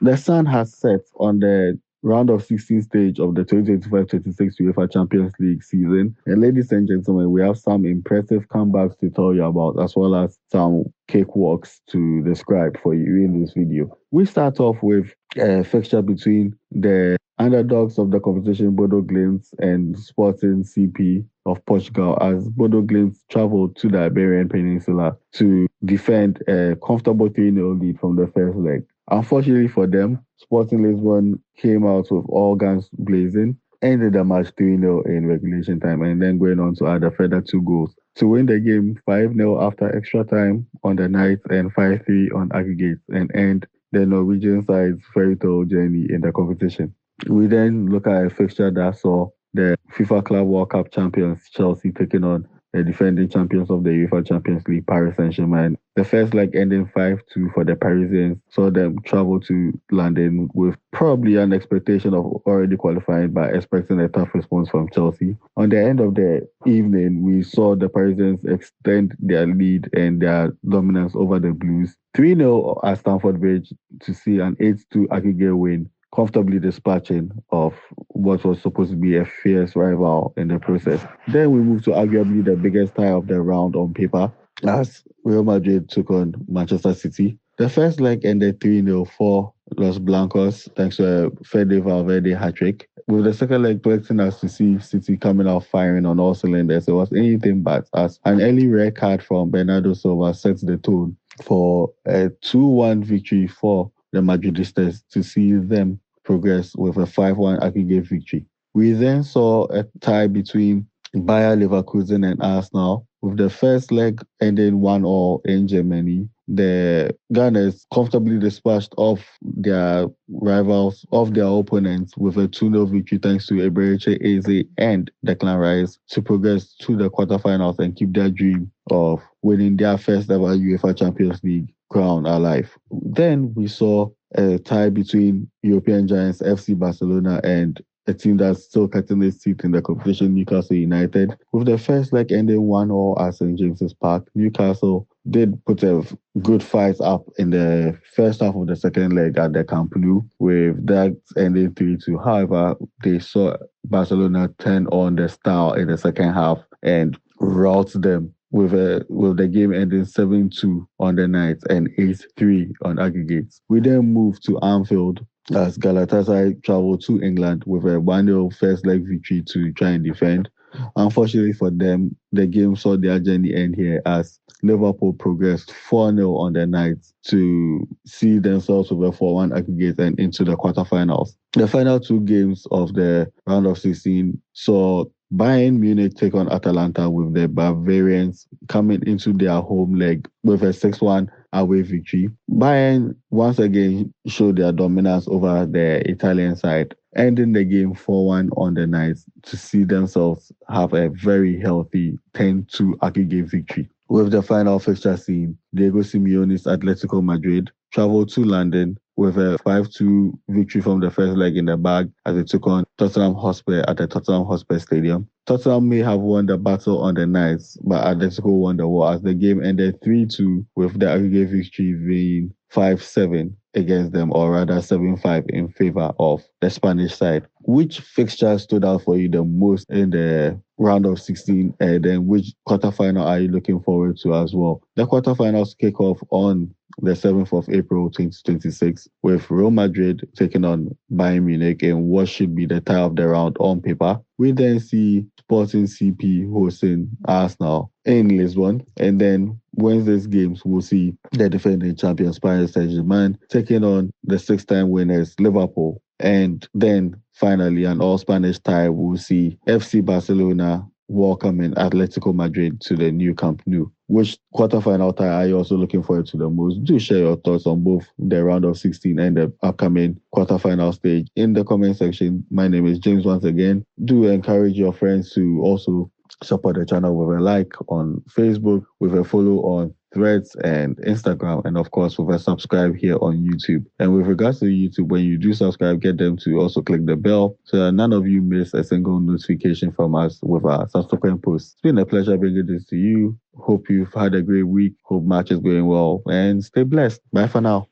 The sun has set on the round of 16 stage of the 2025-26 UEFA Champions League season. And ladies and gentlemen, we have some impressive comebacks to tell you about, as well as some cakewalks to describe for you in this video. We start off with a fixture between the underdogs of the competition, Bodo Glimt and Sporting CP of Portugal, as Bodo Glimt traveled to the Iberian Peninsula to defend a comfortable 3-0 lead from the first leg. Unfortunately for them, Sporting Lisbon came out with all guns blazing, ended the match 3-0 in regulation time, and then going on to add a further 2 goals to win the game 5-0 after extra time on the night and 5-3 on aggregates, and end the Norwegian side's fairy tale journey in the competition. We then look at a fixture that saw the FIFA Club World Cup champions Chelsea taking on the defending champions of the UEFA Champions League, Paris Saint-Germain. The first leg ending 5-2 for the Parisians saw them travel to London with probably an expectation of already qualifying, but expecting a tough response from Chelsea. On the end of the evening, we saw the Parisians extend their lead and their dominance over the Blues 3-0 at Stamford Bridge to see an 8-2 aggregate win, comfortably dispatching of what was supposed to be a fierce rival in the process. Then we move to arguably the biggest tie of the round on paper, as Real Madrid took on Manchester City. The first leg ended 3-0 for Los Blancos, thanks to a Fede Valverde hat-trick, with the second leg expecting us to see City coming out firing on all cylinders. It was anything but, as an early red card from Bernardo Silva sets the tone for a 2-1 victory for the Madridistas to see them progress with a 5-1 aggregate victory. We then saw a tie between Bayer Leverkusen and Arsenal, with the first leg ending 1-1 in Germany. The Gunners comfortably dispatched off their rivals, off their opponents, with a 2-0 victory thanks to Eberechi Eze and Declan Rice to progress to the quarterfinals and keep their dream of winning their first ever UEFA Champions League crown alive. Then we saw a tie between European giants FC Barcelona and a team that's still cutting its teeth in the competition, Newcastle United, with the first leg ending 1-1 at St. James's Park. Newcastle did put a good fight up in the first half of the second leg at the Camp Nou, with that ending 3-2. However, they saw Barcelona turn on the style in the second half and rout them with the game ending 7-2 on the night and 8-3 on aggregates. We then moved to Anfield as Galatasaray traveled to England with a 1-0 first leg victory to try and defend. Unfortunately for them, the game saw their journey end here as Liverpool progressed 4-0 on the night to see themselves with a 4-1 aggregate and into the quarterfinals. The final 2 games of the round of 16 saw Bayern Munich take on Atalanta, with the Bavarians coming into their home leg with a 6-1 away victory. Bayern once again showed their dominance over the Italian side, ending the game 4-1 on the night to see themselves have a very healthy 10-2 aggregate victory. With the final fixture scene, Diego Simeone's Atletico Madrid traveled to London with a 5-2 victory from the first leg in the bag as they took on Tottenham Hotspur at the Tottenham Hotspur Stadium. Tottenham may have won the battle on the night, but Atletico won the war as the game ended 3-2, with the aggregate victory being 5-7 against them, or rather 7-5 in favor of the Spanish side. Which fixture stood out for you the most in the round of 16, and then which quarterfinal are you looking forward to as well? The quarterfinals kick off on the 7th of April 2026, with Real Madrid taking on Bayern Munich in what should be the tie of the round on paper. We then see Sporting CP hosting Arsenal in Lisbon, and then Wednesday's games we'll see the defending champions Paris Saint-Germain taking on the 6-time winners Liverpool, and then finally an all-Spanish tie we'll see FC Barcelona welcoming Atletico Madrid to the new Camp Nou. Which quarterfinal tie are you also looking forward to the most? Do share your thoughts on both the round of 16 and the upcoming quarterfinal stage in the comment section. My name is James once again. Do encourage your friends to also support the channel with a like on Facebook, with a follow on Threads and Instagram, and of course with a subscribe here on YouTube. And with regards to YouTube, when you do subscribe, get them to also click the bell so that none of you miss a single notification from us with our subsequent posts. It's been a pleasure bringing this to you. Hope you've had a great week. Hope match is going well, and stay blessed. Bye for now.